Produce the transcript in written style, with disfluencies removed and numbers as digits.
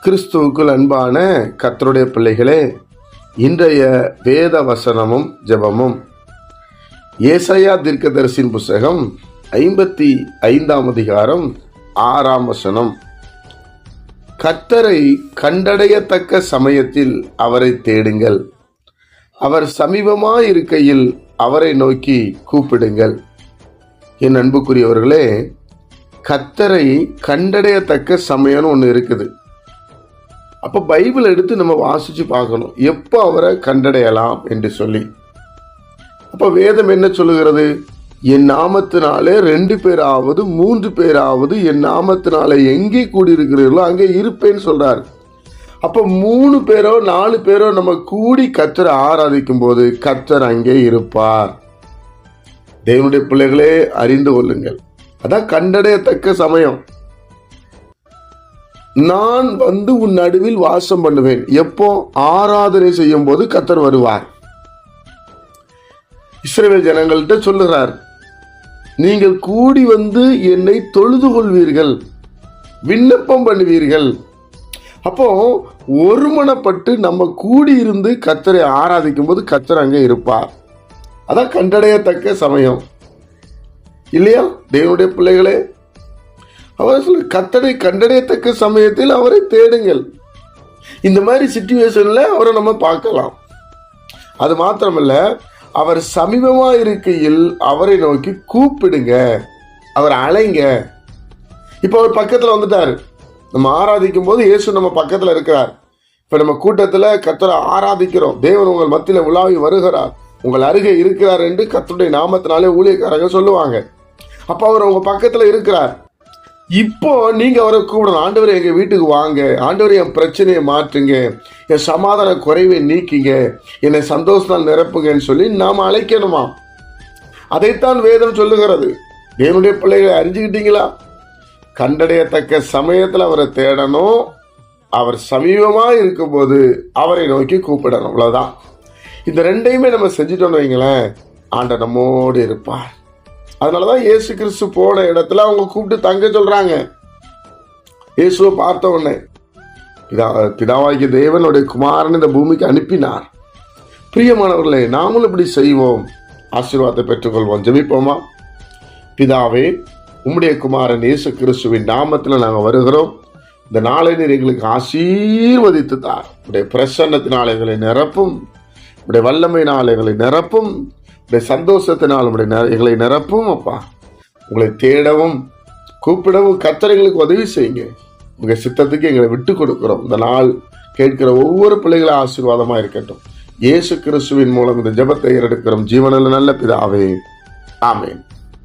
கிறிஸ்துவுக்குள் அன்பான கர்த்தருடைய பிள்ளைகளே, இன்றைய வேத வசனமும் ஜெபமும் ஏசாயா தீர்க்கதரிசியின் புஸ்தகம் 55 அதிகாரம் 6 வசனம். கர்த்தரை கண்டடையத்தக்க சமயத்தில் அவரை தேடுங்கள், அவர் சமீபமாயிருக்கையில் அவரை நோக்கி கூப்பிடுங்கள். என் அன்புக்குரியவர்களே, கர்த்தரை கண்டடையத்தக்க சமயம்னு ஒன்று இருக்குது. அப்போ பைபிள் எடுத்து நம்ம வாசித்து பார்க்கணும், எப்போ அவரை கண்டடையலாம் என்று சொல்லி. அப்போ வேதம் என்ன சொல்லுகிறது? என் நாமத்தினாலே 2 பேராவது 3 பேராவது என் நாமத்தினாலே எங்கே கூடியிருக்கிறீர்களோ அங்கே இருப்பேன்னு சொல்றார். அப்போ 3 பேரோ 4 பேரோ நம்ம கூடி கர்த்தரை ஆராதிக்கும் போது கர்த்தர் அங்கே இருப்பார். தேவனுடைய பிள்ளைகளே, அறிந்து கொள்ளுங்கள், அதான் கண்டடையத்தக்க சமயம். நான் வந்து உன் நடுவில் வாசம் பண்ணுவேன். எப்போ? ஆராதனை செய்யும் போது கர்த்தர் வருவார். இஸ்ரவேல் ஜனங்கள்கிட்ட சொல்லுகிறார், நீங்கள் கூடி வந்து என்னை தொழுது கொள்வீர்கள், விண்ணப்பம் பண்ணுவீர்கள். அப்போ ஒருமனப்பட்டு நம்ம கூடி இருந்து கர்த்தரை ஆராதிக்கும் போது கர்த்தர் அங்கே இருப்பார். அதான் கண்டடையத்தக்க சமயம் இல்லையா தேவனுடைய பிள்ளைகளே? அவர் சொல்ல, கர்த்தரை கண்டடையத்தக்க சமயத்தில் அவரை தேடுங்கள். இந்த மாதிரி சிச்சுவேஷன்ல அவரை நம்ம பார்க்கலாம். அது மாத்திரமல்ல, அவர் சமீபமா இருக்கையில் அவரை நோக்கி கூப்பிடுங்க, அவர் அழைங்க. இப்ப அவர் பக்கத்துல வந்துட்டாரு. நம்ம ஆராதிக்கும் போது இயேசு நம்ம பக்கத்துல இருக்கிறார். இப்ப நம்ம கூட்டத்துல கர்த்தரை ஆராதிக்கிறோம், தேவன் உங்கள் மத்தியில உலாவி வருகிறார், உங்கள் அருகே இருக்கிறார் என்று கர்த்தருடைய நாமத்தினாலே ஊழியக்காரங்க சொல்லுவாங்க. அப்ப அவர் உங்க பக்கத்துல இருக்கிறார். இப்போ நீங்க அவரை கூப்பிடணும், ஆண்டவரே எங்க வீட்டுக்கு வாங்க, ஆண்டவரே என் பிரச்சனையை மாற்றுங்க, என் சமாதான குறைவை நீக்கிங்க, என்னை சந்தோஷத்தால் நிரப்புங்கன்னு சொல்லி நாம அழைக்கணுமா. அதைத்தான் வேதம் சொல்லுகிறது. தேவனுடைய பிள்ளைகளை அறிஞ்சுக்கிட்டீங்களா? கண்டடையத்தக்க சமயத்தில் அவரை தேடணும், அவர் சமீபமா இருக்கும்போது அவரை நோக்கி கூப்பிடணும். அவ்வளவுதான். இந்த ரெண்டையுமே நம்ம செஞ்சுட்டோம்னு வைங்களேன், ஆண்டவர் நம்மோடு இருப்பார். அதனாலதான் இயேசு கிறிஸ்து போன இடத்துல அவங்க கூப்பிட்டு தங்க சொல்றாங்க. இயேசுவை பார்த்த உடனே பிதாவாகிய தேவனுடைய குமாரன் இந்த பூமிக்கு அனுப்பினார். பிரியமானவர்களே, நாமளும் இப்படி செய்வோம், ஆசீர்வாதத்தை பெற்றுக்கொள்வோம். ஜெபிப்போமா? பிதாவே, உம்முடைய குமாரன் இயேசு கிறிஸ்துவின் நாமத்தில் நாங்கள் வருகிறோம். இந்த நாளை நீர் எங்களுக்கு ஆசீர்வதித்து தார். உடைய பிரசன்னத்தினால் எங்களை நிரப்பும், உடைய வல்லமையினால் எங்களை நிரப்பும், உடைய சந்தோஷத்தினால் எங்களை நிரப்பும். அப்பா, உங்களை தேடவும் கூப்பிடவும் கர்த்தர் எங்களுக்கு உதவி செய்யுங்க. உங்க சித்தத்துக்கு எங்களை விட்டு கொடுக்கிறோம். இந்த நாள் கேட்கிற ஒவ்வொரு பிள்ளைகளும் ஆசீர்வாதமா இருக்கட்டும். இயேசு கிறிஸ்துவின் மூலம் இந்த ஜெபத்தை ஏறெடுக்கிறோம் ஜீவனில் நல்ல பிதாவே, ஆமென்.